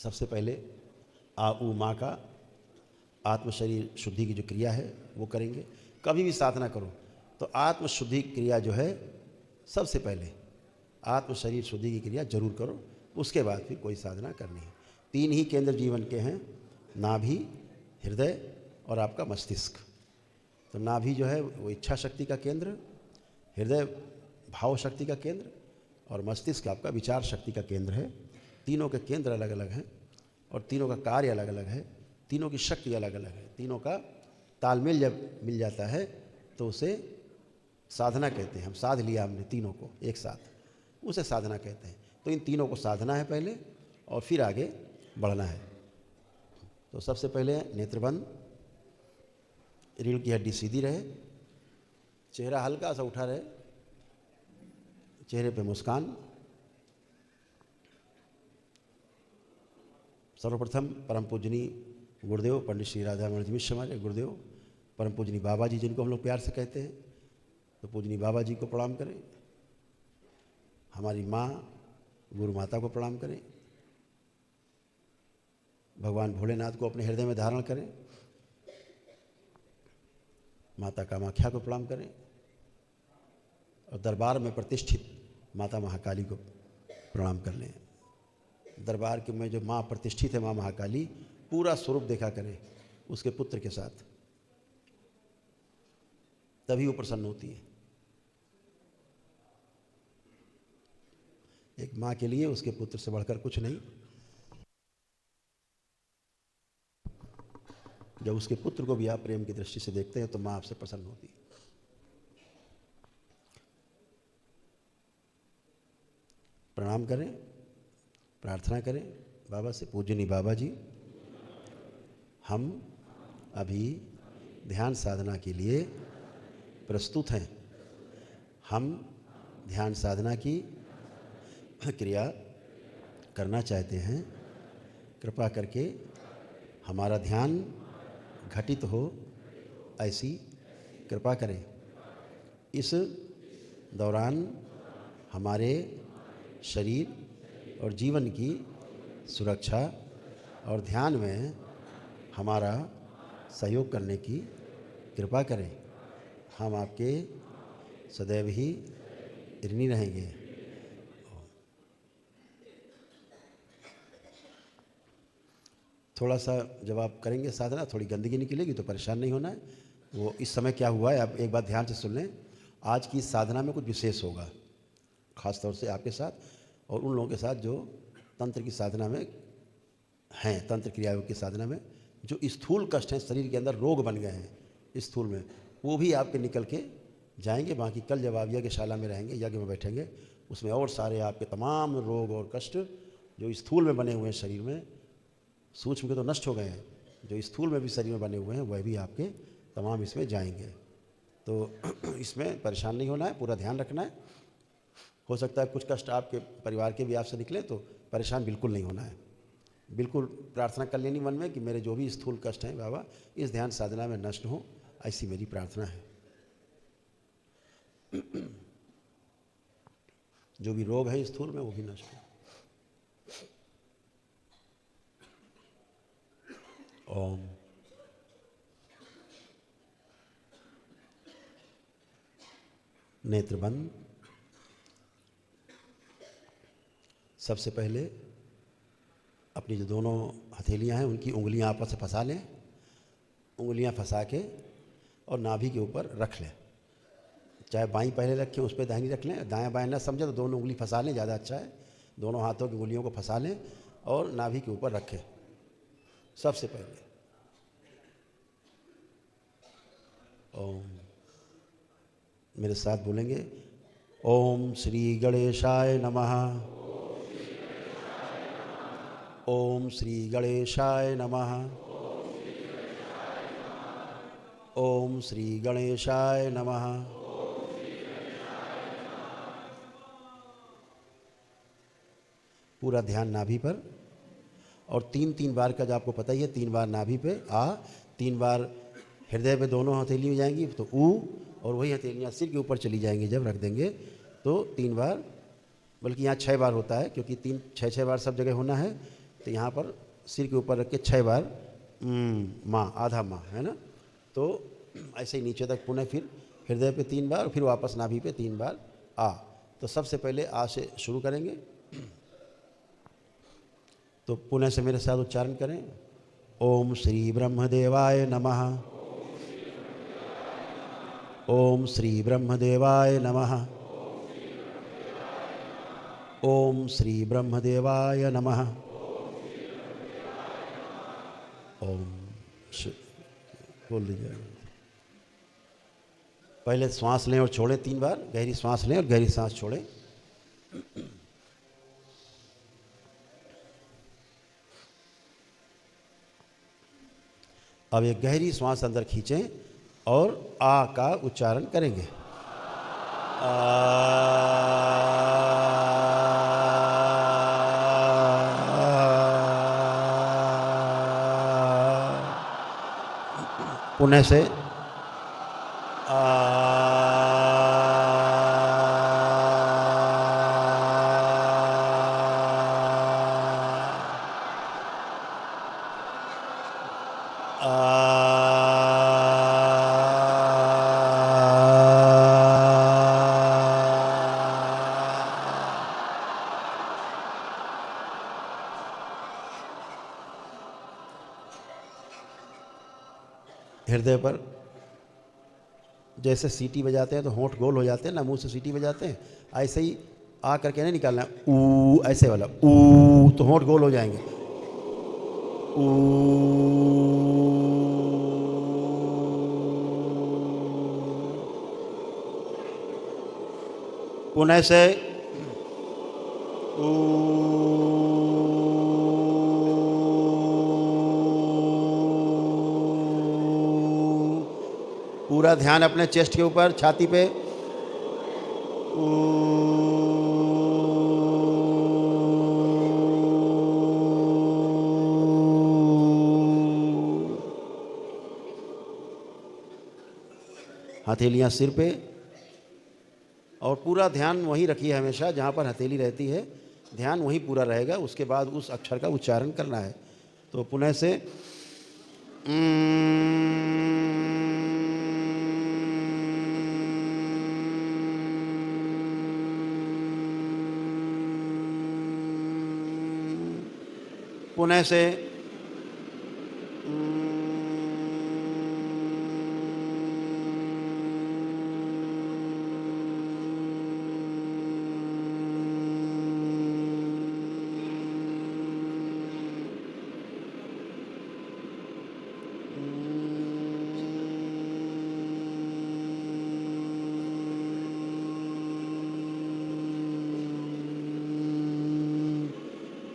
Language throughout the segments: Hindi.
सबसे पहले आ ऊ माँ का आत्म शरीर शुद्धि की जो क्रिया है वो करेंगे। कभी भी साधना करो तो आत्म शुद्धि क्रिया जो है सबसे पहले आत्म शरीर शुद्धि की क्रिया जरूर करो, उसके बाद फिर कोई साधना करनी है। 3 ही केंद्र जीवन के हैं, नाभि, हृदय और आपका मस्तिष्क। तो नाभि जो है वो इच्छा शक्ति का केंद्र, हृदय भाव शक्ति का केंद्र और मस्तिष्क आपका विचार शक्ति का केंद्र है। तीनों के केंद्र अलग अलग हैं और तीनों का कार्य अलग अलग है, तीनों की शक्ति अलग अलग है। तीनों का तालमेल जब मिल जाता है तो उसे साधना कहते हैं। हम साध लिया हमने तीनों को एक साथ, उसे साधना कहते हैं। तो इन तीनों को साधना है पहले और फिर आगे बढ़ना है। तो सबसे पहले नेत्रबंद, रीढ़ की हड्डी सीधी रहे, चेहरा हल्का सा उठा रहे, चेहरे पे मुस्कान। सर्वप्रथम परम पूजनी गुरुदेव पंडित श्री राधा रमण मिश्र हमारे गुरुदेव, परम पूजनी बाबा जी जिनको हम लोग प्यार से कहते हैं, तो पूजनी बाबा जी को प्रणाम करें। हमारी माँ गुरु माता को प्रणाम करें। भगवान भोलेनाथ को अपने हृदय में धारण करें। माता कामाख्या को प्रणाम करें और दरबार में प्रतिष्ठित माता महाकाली को प्रणाम कर लें। दरबार के में जो माँ प्रतिष्ठित है, माँ महाकाली, पूरा स्वरूप देखा करें उसके पुत्र के साथ, तभी वो प्रसन्न होती है। एक माँ के लिए उसके पुत्र से बढ़कर कुछ नहीं। जब उसके पुत्र को भी आप प्रेम की दृष्टि से देखते हैं तो माँ आपसे प्रसन्न होती है। प्रणाम करें, प्रार्थना करें बाबा से। पूजनी बाबा जी, हम अभी ध्यान साधना के लिए प्रस्तुत हैं। हम ध्यान साधना की क्रिया करना चाहते हैं। कृपा करके हमारा ध्यान घटित हो, ऐसी कृपा करें। इस दौरान हमारे शरीर और जीवन की सुरक्षा और ध्यान में हमारा सहयोग करने की कृपा करें। हम आपके सदैव ही ऋणी रहेंगे। थोड़ा सा जब आप करेंगे साधना, थोड़ी गंदगी निकलेगी तो परेशान नहीं होना है। वो इस समय क्या हुआ है आप एक बात ध्यान से सुन लें। आज की साधना में कुछ विशेष होगा, ख़ास तौर से आपके साथ और उन लोगों के साथ जो तंत्र की साधना में हैं, तंत्र क्रियाओं की साधना में जो स्थूल कष्ट हैं, शरीर के अंदर रोग बन गए हैं स्थूल में, वो भी आपके निकल के जाएंगे। बाकी कल जब आप यज्ञशाला में रहेंगे, यज्ञ में बैठेंगे, उसमें और सारे आपके तमाम रोग और कष्ट जो स्थूल में बने हुए हैं शरीर में, सूक्ष्म के तो नष्ट हो गए हैं, जो स्थूल में भी शरीर में बने हुए हैं वह भी आपके तमाम इसमें जाएंगे। तो इसमें परेशान नहीं होना है, पूरा ध्यान रखना है। हो सकता है कुछ कष्ट आपके परिवार के भी आपसे निकले, तो परेशान बिल्कुल नहीं होना है। बिल्कुल प्रार्थना कर लेनी मन में कि मेरे जो भी स्थूल कष्ट हैं बाबा इस ध्यान साधना में नष्ट हो, ऐसी मेरी प्रार्थना है। जो भी रोग है स्थूल में वो भी नष्ट हो। ओम। नेत्र बंद। सबसे पहले अपनी जो दोनों हथेलियां हैं उनकी उंगलियां आपस में फंसा लें। उंगलियां फंसा के और नाभि के ऊपर रख लें। चाहे बाईं पहले रखें, उस पर दाहिनी रख लें। दायां बायां ना समझे तो दोनों उंगली फंसा लें, ज़्यादा अच्छा है। दोनों हाथों की उंगलियों को फंसा लें और नाभि के ऊपर रखें। सबसे पहले ओम, मेरे साथ बोलेंगे, ओम श्री गणेशाय नमः। ओम श्री गणेशाय नमः। ओम श्री गणेशाय नमः। पूरा ध्यान नाभि पर और 3-3 बार का जो आपको पता ही है, 3 बार नाभि पे आ, 3 बार हृदय पे दोनों हथेलियाँ जाएंगी तो ऊ, और वही हथेलियाँ सिर के ऊपर चली जाएंगी। जब रख देंगे तो 3 बार, बल्कि यहाँ 6 बार होता है क्योंकि 3-6 बार सब जगह होना है। तो यहाँ पर सिर के ऊपर रख के 6 बार माँ, आधा माँ, है ना। तो ऐसे ही नीचे तक पुनः फिर हृदय पे 3 बार, फिर वापस नाभि पे 3 बार आ। तो सबसे पहले आ से शुरू करेंगे। तो पुनः से मेरे साथ उच्चारण करें। ओम श्री ब्रह्मदेवाय नमः। ओम श्री ब्रह्मदेवाय नमः। ओम श्री ब्रह्मदेवाय नमः। ओम बोल दीजिए। पहले श्वास लें और छोड़ें 3 बार, गहरी श्वास लें और गहरी सांस छोड़ें। अब एक गहरी श्वास अंदर खींचें और आ का उच्चारण करेंगे। पुनः से हृदय पर जैसे सीटी बजाते हैं तो होंठ गोल हो जाते हैं ना, मुंह से सीटी बजाते हैं, ऐसे ही आ करके नहीं निकालना है। ऊ ऐसे वाला ऊ, तो होंठ गोल हो जाएंगे। ऊ। पुनः से पूरा ध्यान अपने चेस्ट के ऊपर, छाती पे। हथेलियां सिर पे और पूरा ध्यान वहीं रखिए, हमेशा जहाँ पर हथेली रहती है ध्यान वहीं पूरा रहेगा। उसके बाद उस अक्षर का उच्चारण करना है। तो पुनः से पुनः से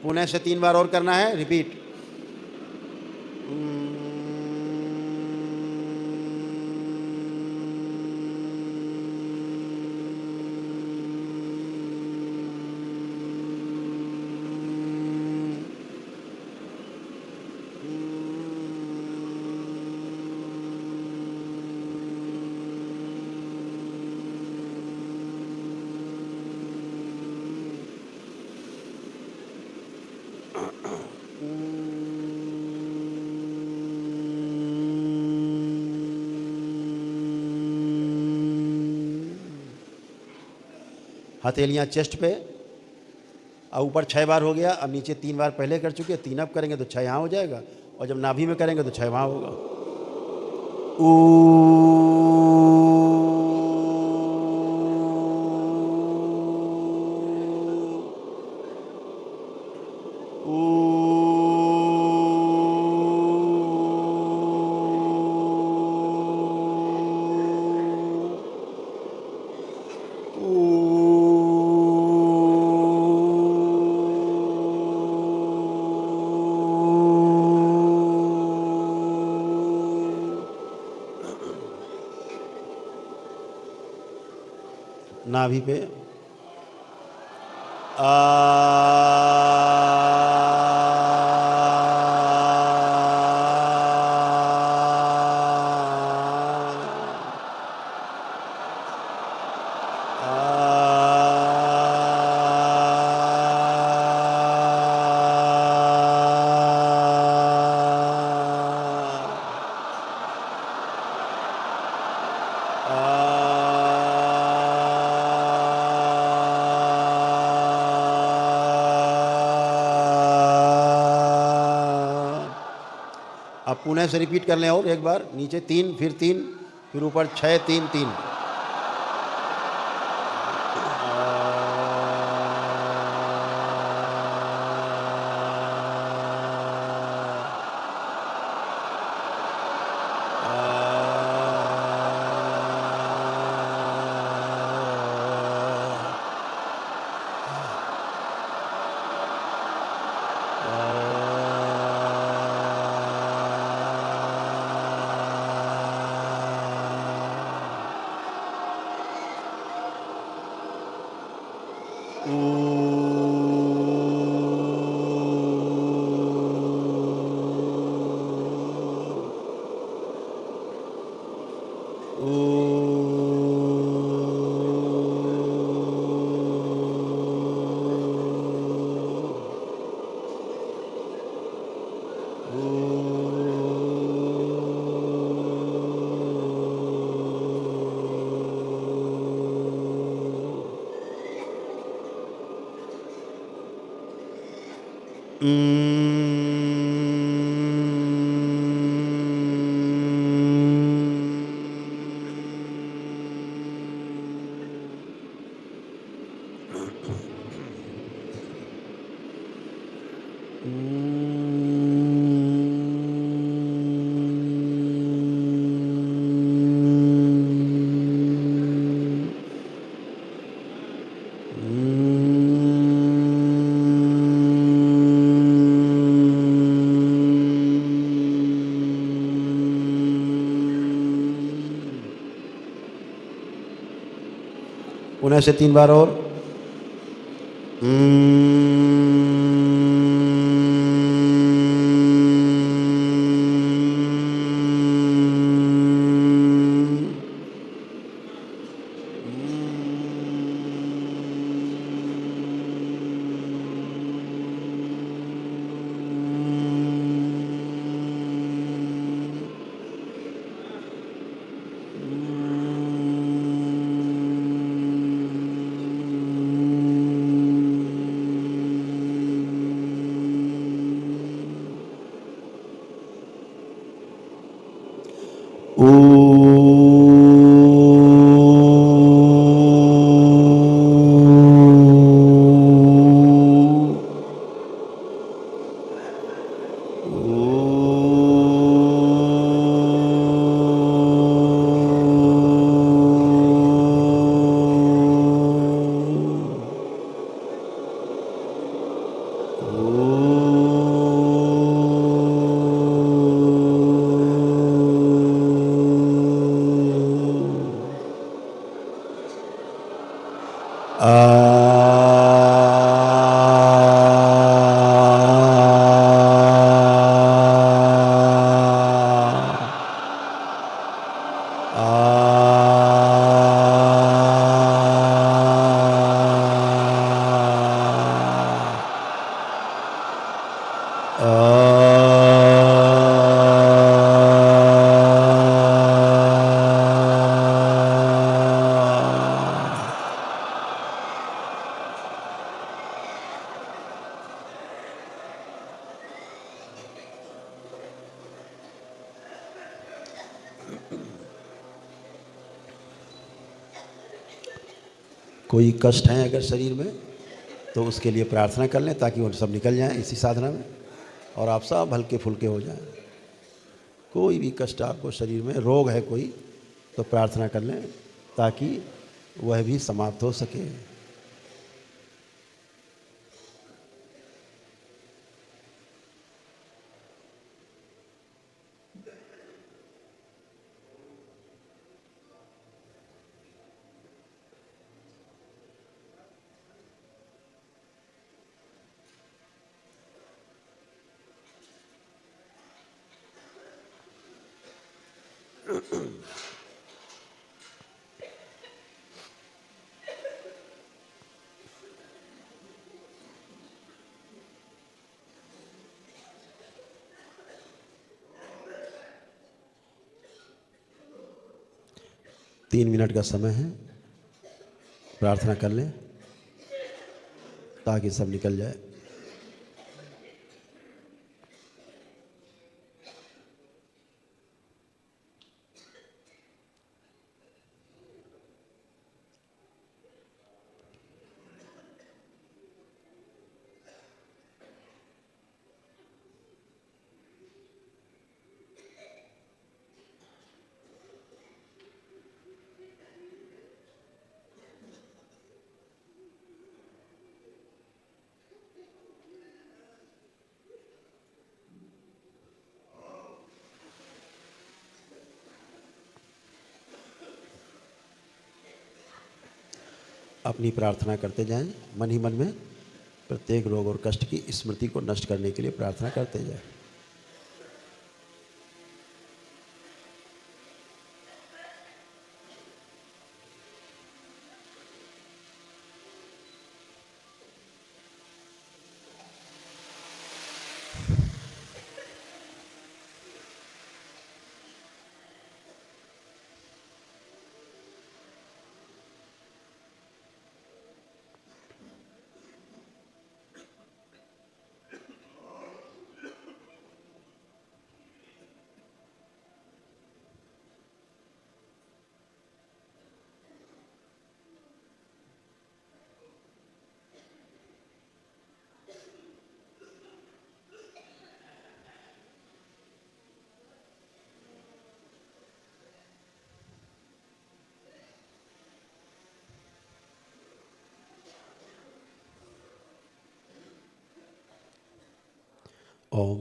पुनः से 3 बार और करना है, रिपीट। हथेलियाँ चेस्ट पे और ऊपर 6 बार हो गया। अब नीचे 3 बार पहले कर चुके, 3 अब करेंगे तो 6 यहाँ हो जाएगा, और जब नाभि में करेंगे तो 6 वहाँ होगा। नाभि पे पुनः से रिपीट कर लें और एक बार, नीचे 3, फिर ऊपर 6 3 3। पुनः से 3 बार और। कोई कष्ट है अगर शरीर में तो उसके लिए प्रार्थना कर लें ताकि वो सब निकल जाएं इसी साधना में, और आप सब हल्के फुल्के हो जाएं। कोई भी कष्ट आपको शरीर में, रोग है कोई, तो प्रार्थना कर लें ताकि वह भी समाप्त हो सके। तीन मिनट का समय है, प्रार्थना कर लें ताकि सब निकल जाए। अपनी प्रार्थना करते जाएं, मन ही मन में प्रत्येक रोग और कष्ट की स्मृति को नष्ट करने के लिए प्रार्थना करते जाएं। ओम।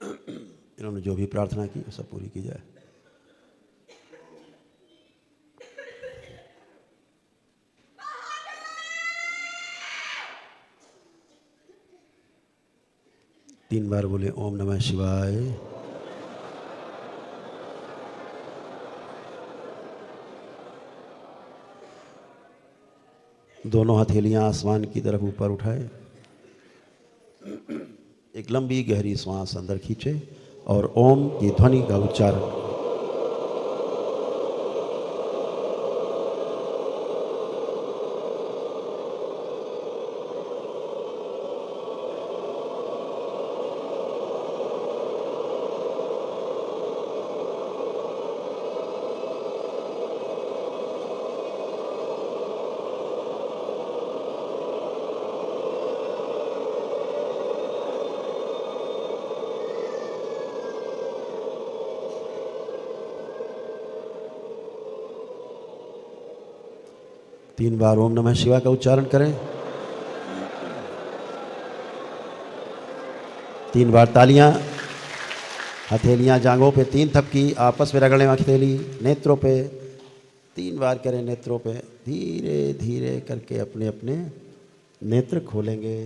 इन्होंने जो भी प्रार्थना की वो सब पूरी की जाए। तीन बार बोले ओम नमः शिवाय। दोनों हथेलियां आसमान की तरफ ऊपर उठाए, एक लंबी गहरी श्वास अंदर खींचे और ओम की ध्वनि का उच्चारण। तीन बार ओम नमः शिवाय का उच्चारण करें। तीन बार तालियां। हथेलियां जांघों पे, तीन थपकी आपस में रगड़ें हथेली, नेत्रों पे 3 बार करें। नेत्रों पे धीरे धीरे करके अपने अपने नेत्र खोलेंगे।